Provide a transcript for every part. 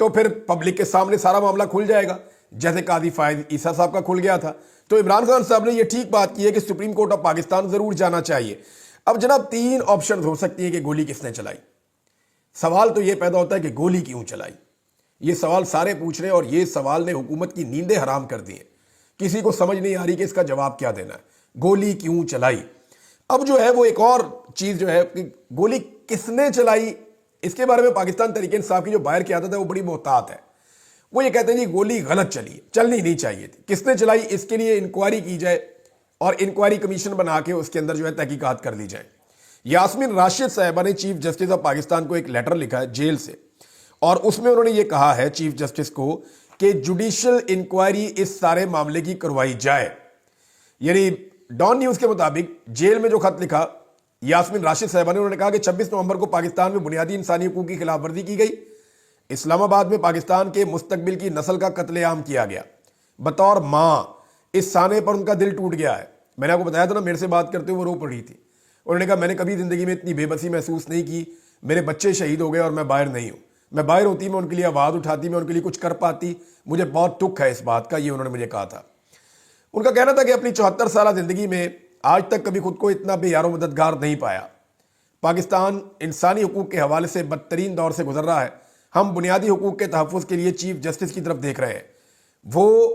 تو پھر پبلک کے سامنے سارا معاملہ کھل جائے گا، جیسے قاضی فائز عیسیٰ صاحب کا کھل گیا تھا۔ تو عمران خان صاحب نے یہ ٹھیک بات کی ہے کہ سپریم کورٹ آف پاکستان ضرور جانا چاہیے۔ اب جناب 3 آپشن ہو سکتی ہیں کہ گولی کس نے چلائی۔ سوال تو یہ پیدا ہوتا ہے کہ گولی کیوں چلائی؟ یہ سوال سارے پوچھ رہے ہیں، اور یہ سوال نے حکومت کی نیندیں حرام کر دی ہیں۔ کسی کو سمجھ نہیں آ رہی کہ اس کا جواب کیا دینا ہے، گولی کیوں چلائی۔ اب جو ہے وہ ایک اور چیز جو ہے کہ گولی کس نے چلائی، اس کے بارے میں پاکستان تحریک انصاف کی جو باہر قیادت ہے وہ بڑی محتاط ہے۔ وہ یہ کہتے ہیں جی گولی غلط چلی، چلنی نہیں چاہیے تھی، کس نے چلائی اس کے لیے انکوائری کی جائے، اور انکوائری کمیشن بنا کے اس کے اندر جو ہے تحقیقات کر لی جائیں۔ یاسمین راشد صاحبہ نے چیف جسٹس آف پاکستان کو ایک لیٹر لکھا ہے جیل سے، اور اس میں انہوں نے یہ کہا ہے چیف جسٹس کو کہ جوڈیشل انکوائری اس سارے معاملے کی کروائی جائے۔ یعنی ڈان نیوز کے مطابق جیل میں جو خط لکھا یاسمین راشد صاحبہ نے، انہوں نے کہا کہ 26 نومبر کو پاکستان میں بنیادی انسانی حقوق کی خلاف ورزی کی گئی، اسلام آباد میں پاکستان کے مستقبل کی نسل کا قتل عام کیا گیا، بطور ماں اس سانے پر ان کا دل ٹوٹ گیا ہے۔ میں نے آپ کو بتایا تھا نا، میرے سے بات کرتے ہوئے وہ رو پڑی تھی، انہوں نے کہا میں نے کبھی زندگی میں اتنی بے بسی محسوس نہیں کی، میرے بچے شہید ہو گئے اور میں باہر نہیں ہوں، میں باہر ہوتی میں ان کے لیے آواز اٹھاتی، میں ان کے لیے کچھ کر پاتی، مجھے بہت دکھ ہے اس بات کا، یہ انہوں نے مجھے کہا تھا۔ ان کا کہنا تھا کہ اپنی 74 سالہ زندگی میں آج تک کبھی خود کو اتنا بے یار و مددگار نہیں پایا۔ پاکستان انسانی حقوق کے حوالے سے بدترین دور سے گزر رہا ہے، ہم بنیادی حقوق کے تحفظ کے لیے چیف جسٹس کی طرف دیکھ رہے ہیں، وہ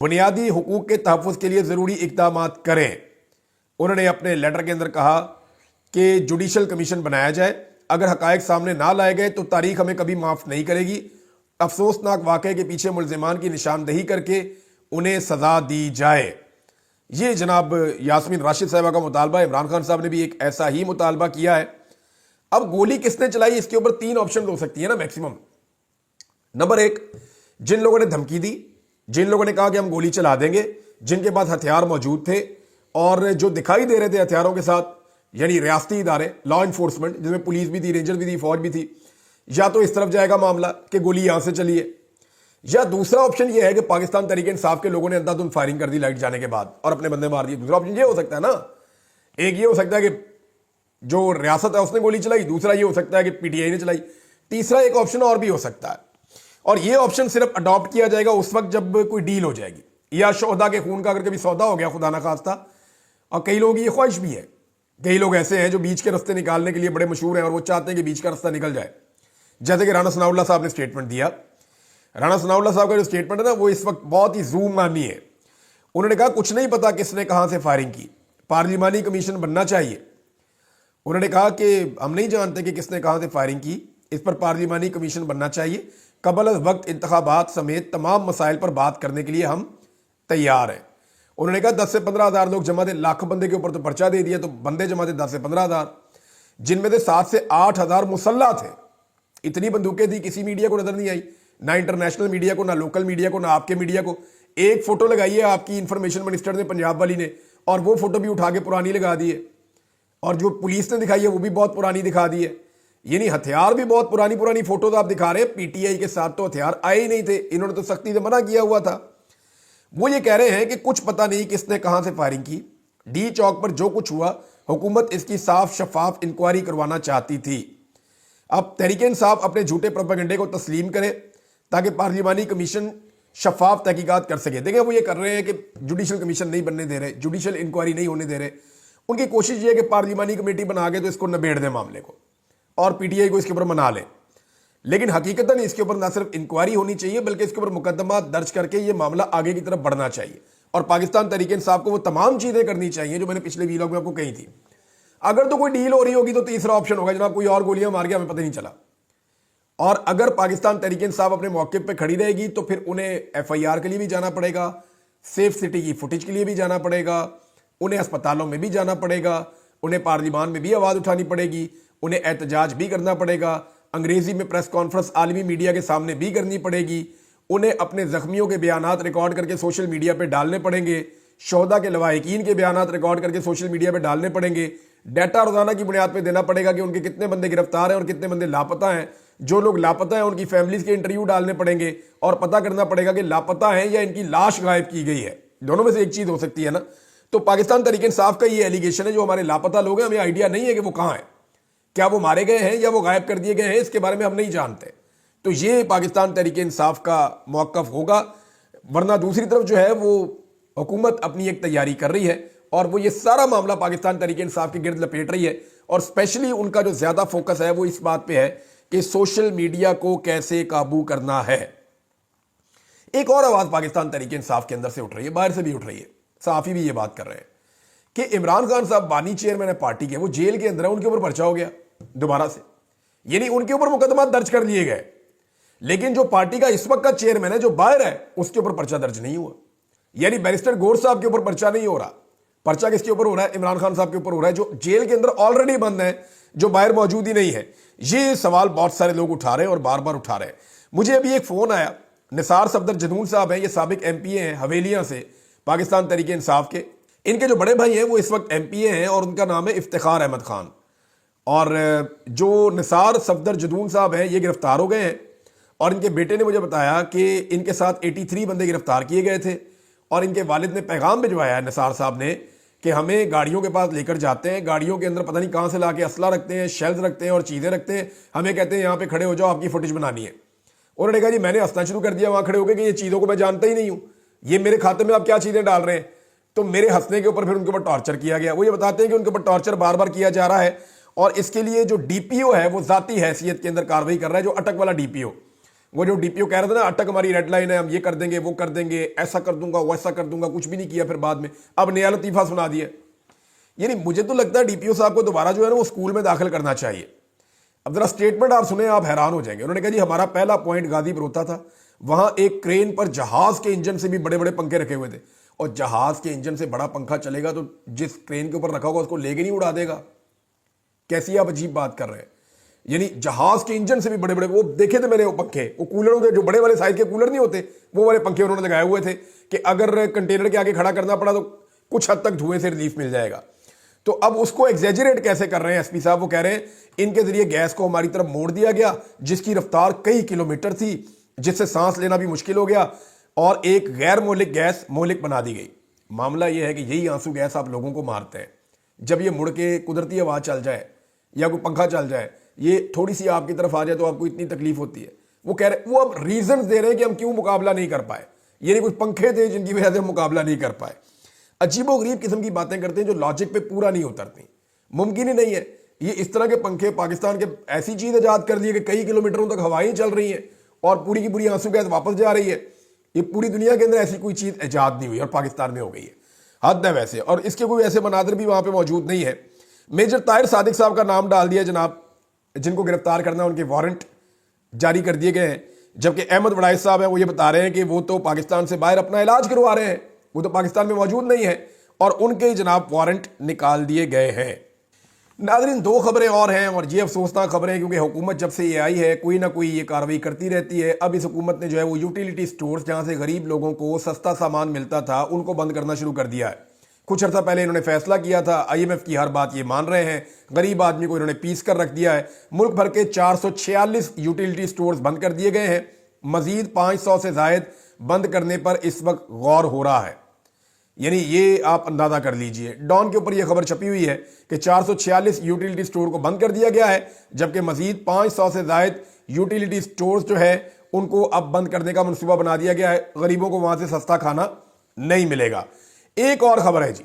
بنیادی حقوق کے تحفظ کے لیے ضروری اقدامات کریں۔ انہوں نے اپنے لیٹر کے اندر کہا کہ جوڈیشل کمیشن بنایا جائے، اگر حقائق سامنے نہ لائے گئے تو تاریخ ہمیں کبھی معاف نہیں کرے گی، افسوسناک واقعے کے پیچھے ملزمان کی نشاندہی کر کے انہیں سزا دی جائے۔ یہ جناب یاسمین راشد صاحبہ کا مطالبہ ہے۔ عمران خان صاحب نے بھی ایک ایسا ہی مطالبہ کیا ہے۔ اب گولی کس نے چلائی، اس کے اوپر 3 آپشن ہو سکتی ہیں نا میکسیمم۔ نمبر 1، جن لوگوں نے دھمکی دی، جن لوگوں نے کہا کہ ہم گولی چلا دیں گے، جن کے پاس ہتھیار موجود تھے اور جو دکھائی دے رہے تھے ہتھیاروں کے ساتھ، یعنی ریاستی ادارے، لا انفورسمنٹ، جس میں پولیس بھی تھی، رینجر بھی تھی، فوج بھی تھی، یا تو اس طرف جائے گا معاملہ کہ گولی یہاں سے چلی ہے، یا دوسرا آپشن یہ ہے کہ پاکستان تحریک انصاف کے لوگوں نے اندھا دھند فائرنگ کر دی لائٹ جانے کے بعد اور اپنے بندے مار دیے۔ دوسرا آپشن یہ ہو سکتا ہے نا، ایک یہ ہو سکتا ہے کہ جو ریاست ہے اس نے گولی چلائی، دوسرا یہ ہو سکتا ہے کہ پی ٹی آئی نے چلائی، تیسرا ایک آپشن اور بھی ہو سکتا ہے، اور یہ آپشن صرف اڈاپٹ کیا جائے گا اس وقت جب کوئی ڈیل ہو جائے گی، یا شہداء کے خون کا اگر کبھی سودا ہو گیا خدا نہ خواستہ۔ اور کئی لوگوں کی یہ خواہش بھی ہے، کئی لوگ ایسے ہیں جو بیچ کے رستے نکالنے کے لیے بڑے مشہور ہیں اور وہ چاہتے ہیں کہ بیچ کا رستہ نکل جائے، جیسے کہ رانا ثناء اللہ صاحب نے اسٹیٹمنٹ دیا۔ رانا ثناء اللہ صاحب کا جو اسٹیٹمنٹ ہے نا وہ اس وقت بہت ہی زوم مانی ہے۔ انہوں نے کہا کچھ نہیں پتا کس نے کہاں سے فائرنگ کی، پارلیمانی کمیشن بننا چاہیے۔ انہوں نے کہا کہ ہم نہیں جانتے کہ کس نے کہاں سے فائرنگ کی، اس پر پارلیمانی کمیشن بننا چاہیے، قبل از وقت انتخابات سمیت تمام مسائل پر بات کرنے کے لیے ہم تیار ہیں۔ انہوں نے کہا 10 سے 15 ہزار لوگ جمع تھے، لاکھ بندے کے اوپر تو پرچہ دے دیا، تو بندے جمع تھے 10 سے 15 ہزار، جن میں سے 7 سے 8 ہزار مسلح تھے۔ اتنی بندوقیں تھی، کسی میڈیا کو نظر نہیں آئی، نہ انٹرنیشنل میڈیا کو، نہ لوکل میڈیا کو، نہ آپ کے میڈیا کو۔ ایک فوٹو لگائی ہے آپ کی انفارمیشن منسٹر نے، پنجاب والی نے، اور وہ فوٹو بھی اٹھا کے پرانی لگا دی ہے، اور جو پولیس نے دکھائی ہے وہ بھی بہت پرانی دکھا دی ہے۔ یعنی ہتھیار بھی بہت پرانی فوٹوز آپ دکھا رہے ہیں۔ پی ٹی آئی کے ساتھ تو ہتھیار آئے ہی نہیں تھے، انہوں نے تو سختی سے منع کیا ہوا تھا۔ وہ یہ کہہ رہے ہیں کہ کچھ پتہ نہیں کس نے کہاں سے فائرنگ کی، ڈی چوک پر جو کچھ ہوا حکومت اس کی صاف شفاف انکوائری کروانا چاہتی تھی۔ اب تحریک انصاف اپنے جھوٹے پروپیگنڈے کو تسلیم کرے تاکہ پارلیمانی کمیشن شفاف تحقیقات کر سکے۔ دیکھیں وہ یہ کر رہے ہیں کہ جوڈیشل کمیشن نہیں بننے دے رہے، جوڈیشل انکوائری نہیں ہونے دے رہے۔ ان کی کوشش یہ ہے کہ پارلیمانی کمیٹی بنا کے تو اس کو نبیڑ دیں معاملے کو، اور پی ٹی آئی کو اس کے اوپر منا لیں۔ لیکن حقیقتاً اس کے اوپر نہ صرف انکوائری ہونی چاہیے بلکہ اس کے اوپر مقدمات درج کر کے یہ معاملہ آگے کی طرف بڑھنا چاہیے، اور پاکستان تحریک انصاف کو وہ تمام چیزیں کرنی چاہیے جو میں نے پچھلے ویلاگ میں آپ کو کہی تھی۔ اگر تو کوئی ڈیل ہو رہی ہوگی تو تیسرا آپشن ہوگا جناب کوئی اور گولیاں مار گیا ہمیں پتہ نہیں چلا، اور اگر پاکستان تحریک انصاف اپنے موقف پہ کھڑی رہے گی تو پھر انہیں ایف آئی آر کے لیے بھی جانا پڑے گا، سیف سٹی کی فوٹیج کے لیے بھی جانا پڑے گا، انہیں اسپتالوں میں بھی جانا پڑے گا، انہیں پارلیمان میں بھی آواز اٹھانی پڑے گی، انہیں احتجاج بھی کرنا پڑے گا، انگریزی میں پریس کانفرنس عالمی میڈیا کے سامنے بھی کرنی پڑے گی، انہیں اپنے زخمیوں کے بیانات ریکارڈ کر کے سوشل میڈیا پہ ڈالنے پڑیں گے، شہداء کے لواحقین کے بیانات ریکارڈ کر کے سوشل میڈیا پہ ڈالنے پڑیں گے، ڈیٹا روزانہ کی بنیاد پہ دینا پڑے گا کہ ان کے کتنے بندے گرفتار ہیں اور کتنے بندے لاپتہ ہیں، جو لوگ لاپتہ ہیں ان کی فیملیز کے انٹرویو ڈالنے پڑیں گے، اور پتہ کرنا پڑے گا کہ لاپتہ ہیں یا ان کی لاش غائب کی گئی ہے، دونوں میں سے ایک چیز ہو سکتی ہے نا۔ تو پاکستان تحریک انصاف کا یہ ایلیگیشن ہے جو ہمارے لاپتہ لوگ ہیں، ہمیں آئیڈیا نہیں ہے کہ وہ کہاں ہیں، کیا وہ مارے گئے ہیں یا وہ غائب کر دیے گئے ہیں، اس کے بارے میں ہم نہیں جانتے، تو یہ پاکستان تحریک انصاف کا موقف ہوگا. ورنہ دوسری طرف جو ہے وہ حکومت اپنی ایک تیاری کر رہی ہے اور وہ یہ سارا معاملہ پاکستان تحریک انصاف کے گرد لپیٹ رہی ہے, اور اسپیشلی ان کا جو زیادہ فوکس ہے وہ اس بات پہ ہے کہ سوشل میڈیا کو کیسے قابو کرنا ہے. ایک اور آواز پاکستان تحریک انصاف کے اندر سے اٹھ رہی ہے, باہر سے بھی اٹھ رہی ہے, صحافی بھی یہ بات کر رہے ہیں کہ عمران خان صاحب بانی چیئرمین ہے پارٹی کے, وہ جیل کے اندر ہے, ان کے اوپر پرچہ ہو گیا دوبارہ سے, یعنی ان کے اوپر مقدمات درج کر لیے گئے, لیکن جو پارٹی کا اس وقت کا چیئرمین ہے جو باہر ہے اس کے اوپر پرچہ درج نہیں ہوا. یعنی بیرسٹر گور صاحب کے اوپر پرچہ نہیں ہو رہا. پرچہ کس کے اوپر ہو رہا ہے؟ عمران خان صاحب کے اوپر ہو رہا ہے, جو جیل کے اندر آلریڈی بند ہیں, جو باہر موجود ہی نہیں ہے. یہ سوال بہت سارے لوگ اٹھا رہے ہیں اور بار بار اٹھا رہے ہیں. مجھے ابھی ایک فون آیا, نثار صفدر جدون صاحب ہیں, یہ سابق ایم پی اے ہیں حویلیاں سے پاکستان تحریک انصاف کے. ان کے جو بڑے بھائی ہیں وہ اس وقت ایم پی اے ہیں اور ان کا نام ہے افتخار احمد خان. اور جو نثار صفدر جدون صاحب ہیں یہ گرفتار ہو گئے ہیں, اور ان کے بیٹے نے مجھے بتایا کہ ان کے ساتھ 83 بندے گرفتار کیے گئے تھے, اور ان کے والد نے پیغام بھجوایا ہے نثار صاحب نے کہ ہمیں گاڑیوں کے پاس لے کر جاتے ہیں, گاڑیوں کے اندر پتہ نہیں کہاں سے لا کے اسلحہ رکھتے ہیں, شیلز رکھتے ہیں اور چیزیں رکھتے ہیں, ہمیں کہتے ہیں یہاں پہ کھڑے ہو جاؤ آپ کی فوٹیج بنانی ہے. انہوں نے کہا جی میں نے ہنسنا شروع کر دیا وہاں کھڑے ہو کے کہ یہ چیزوں کو میں جانتا ہی نہیں ہوں, یہ میرے کھاتے میں آپ کیا چیزیں ڈال رہے ہیں. تو میرے ہنسنے کے اوپر پھر ان کے اوپر ٹارچر کیا گیا. وہ یہ بتاتے ہیں کہ ان کے اوپر ٹارچر بار بار کیا جا رہا ہے, اور اس کے لیے جو ڈی پی او ہے وہ ذاتی حیثیت کے اندر کارروائی کر رہا ہے, جو اٹک والا ڈی پی او. وہ جو ڈی پی او کہہ رہا تھا نا اٹک ہماری ریڈ لائن ہے, ہم یہ کر دیں گے وہ کر دیں گے, ایسا کر دوں گا ویسا کر دوں گا, کچھ بھی نہیں کیا پھر بعد میں اب نیا لطیفہ سنا دیا. یعنی مجھے تو لگتا ہے ڈی پی او صاحب کو دوبارہ جو ہے نا وہ اسکول میں داخل کرنا چاہیے. اب ذرا اسٹیٹمنٹ آپ سنیں آپ حیران ہو جائیں گے. انہوں نے کہا جی ہمارا پہلا پوائنٹ غازی پروتا تھا, وہاں ایک کرین پر جہاز کے انجن سے بھی بڑے بڑے پنکھے رکھے ہوئے تھے, اور جہاز کے انجن سے بڑا پنکھا چلے گا تو جس کرین کے اوپر رکھا ہوگا اس کو لے کے نہیں اڑا دے گا. کیسی آپ عجیب بات کر رہے ہیں. یعنی جہاز کے انجن سے بھی بڑے بڑے, وہ دیکھے تھے میں نے وہ پنکھے, وہ کولروں کے جو بڑے والے سائز کے کولر نہیں ہوتے وہ والے پنکھے انہوں نے لگائے ہوئے تھے کہ اگر کنٹینر کے آگے کھڑا کرنا پڑا تو کچھ حد تک دھوئیں سے ریلیف مل جائے گا. تو اب اس کو ایگزیجریٹ کیسے کر رہے ہیں ایس پی صاحب؟ وہ کہہ رہے ہیں ان کے ذریعے گیس کو ہماری طرف موڑ دیا گیا جس کی رفتار کئی کلومیٹر تھی, جس سے سانس لینا بھی مشکل ہو گیا, اور ایک غیر مہلک گیس مہلک بنا دی گئی. معاملہ یہ ہے کہ یہی آنسو گیس آپ لوگوں کو مارتے ہیں. جب یہ مڑ کے قدرتی ہوا چل جائے یا کوئی پنکھا چل جائے, یہ تھوڑی سی آپ کی طرف آ جائے تو آپ کو اتنی تکلیف ہوتی ہے. وہ کہہ رہے, وہ اب ریزنز دے رہے ہیں کہ ہم کیوں مقابلہ نہیں کر پائے. یہ نہیں کچھ پنکھے تھے جن کی وجہ سے ہم مقابلہ نہیں کر پائے. عجیب و غریب قسم کی باتیں کرتے ہیں جو لاجک پہ پورا نہیں اترتی. ممکن ہی نہیں ہے. یہ اس طرح کے پنکھے پاکستان کے ایسی چیز ایجاد کر دی ہے کہ کئی کلومیٹروں تک ہوائیں چل رہی ہیں اور پوری کی پوری آنسو گیس واپس جا رہی ہے. یہ پوری دنیا کے اندر ایسی کوئی چیز ایجاد نہیں ہوئی اور پاکستان میں ہو گئی ہے. حد ہے ویسے, اور اس کے کوئی ایسے مناظر بھی وہاں پہ موجود نہیں ہے. میجر طاہر صادق صاحب کا نام ڈال دیا جناب, جن کو گرفتار کرنا ان کے وارنٹ جاری کر دیے گئے ہیں, جبکہ احمد وڑائز صاحب ہیں وہ یہ بتا رہے ہیں کہ وہ تو پاکستان سے باہر اپنا علاج کروا رہے ہیں, وہ تو پاکستان میں موجود نہیں ہے, اور ان کے جناب وارنٹ نکال دیے گئے ہیں. ناظرین دو خبریں اور ہیں, اور یہ افسوسناک خبریں, کیونکہ حکومت جب سے یہ آئی ہے کوئی نہ کوئی یہ کارروائی کرتی رہتی ہے. اب اس حکومت نے جو ہے وہ یوٹیلیٹی سٹورز جہاں سے غریب لوگوں کو سستا سامان ملتا تھا ان کو بند کرنا شروع کر دیا ہے. کچھ عرصہ پہلے انہوں نے فیصلہ کیا تھا, آئی ایم ایف کی ہر بات یہ مان رہے ہیں, غریب آدمی کو انہوں نے پیس کر رکھ دیا ہے. ملک بھر کے 446 یوٹیلیٹی سٹورز بند کر دیے گئے ہیں. مزید 500 سے زائد بند کرنے پر اس وقت غور ہو رہا ہے. یعنی یہ آپ اندازہ کر لیجئے, ڈان کے اوپر یہ خبر چھپی ہوئی ہے کہ 446 یوٹیلیٹی سٹور کو بند کر دیا گیا ہے, جبکہ مزید 500 سے زائد یوٹیلیٹی سٹورز جو ہے ان کو اب بند کرنے کا منصوبہ بنا دیا گیا ہے. غریبوں کو وہاں سے سستا کھانا نہیں ملے گا. ایک اور خبر ہے جی,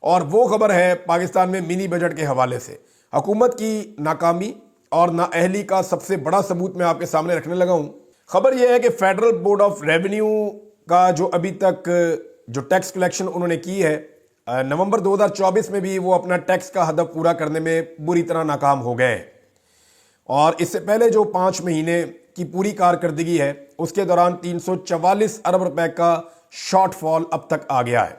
اور وہ خبر ہے پاکستان میں منی بجٹ کے حوالے سے. حکومت کی ناکامی اور نااہلی کا سب سے بڑا ثبوت میں آپ کے سامنے رکھنے لگا ہوں. خبر یہ ہے کہ فیڈرل بورڈ آف ریونیو کا جو ابھی تک جو ٹیکس کلیکشن انہوں نے کی ہے, نومبر 2024 میں بھی وہ اپنا ٹیکس کا ہدف پورا کرنے میں بری طرح ناکام ہو گئے ہیں. اور اس سے پہلے جو 5 مہینے کی پوری کارکردگی ہے اس کے دوران 344 ارب روپے کا شارٹ فال اب تک آ گیا ہے.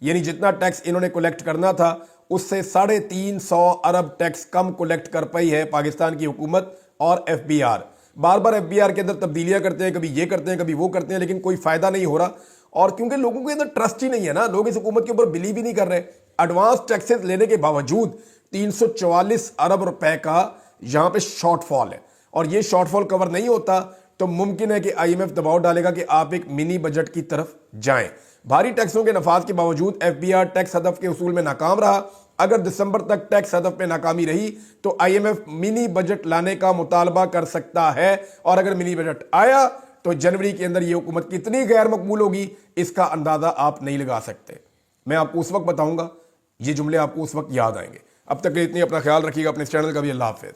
یعنی جتنا ٹیکس انہوں نے کولیکٹ کرنا تھا اس سے 350 ارب ٹیکس کم کولیکٹ کر پائی ہے پاکستان کی حکومت اور ایف بی آر. بار بار ایف بی آر کے اندر تبدیلیاں کرتے ہیں, کبھی یہ کرتے ہیں کبھی وہ کرتے ہیں, لیکن کوئی فائدہ نہیں ہو رہا. اور کیونکہ لوگوں کے اندر ٹرسٹ ہی نہیں ہے نا, لوگ اس حکومت کے اوپر بلیو ہی نہیں کر رہے. ایڈوانس ٹیکسز لینے کے باوجود 344 ارب روپے کا یہاں پہ شارٹ فال ہے, اور یہ شارٹ فال کور نہیں ہوتا تو ممکن ہے کہ آئی ایم ایف دباؤ ڈالے گا کہ آپ ایک منی بجٹ کی طرف جائیں. بھاری ٹیکسوں کے نفاذ کے باوجود ایف بی آر ٹیکس ہدف کے حصول میں ناکام رہا, اگر دسمبر تک ٹیکس ہدف میں ناکامی رہی تو IMF منی بجٹ لانے کا مطالبہ کر سکتا ہے، اور اگر منی بجٹ آیا تو جنوری کے اندر یہ حکومت کتنی غیر مقبول ہوگی اس کا اندازہ آپ نہیں لگا سکتے۔ میں آپ کو اس وقت بتاؤں گا، یہ جملے آپ کو اس وقت یاد آئیں گے۔ اب تک اتنی، اپنا خیال رکھیے گا، اپنے اس چینل کا بھی۔ اللہ حافظ۔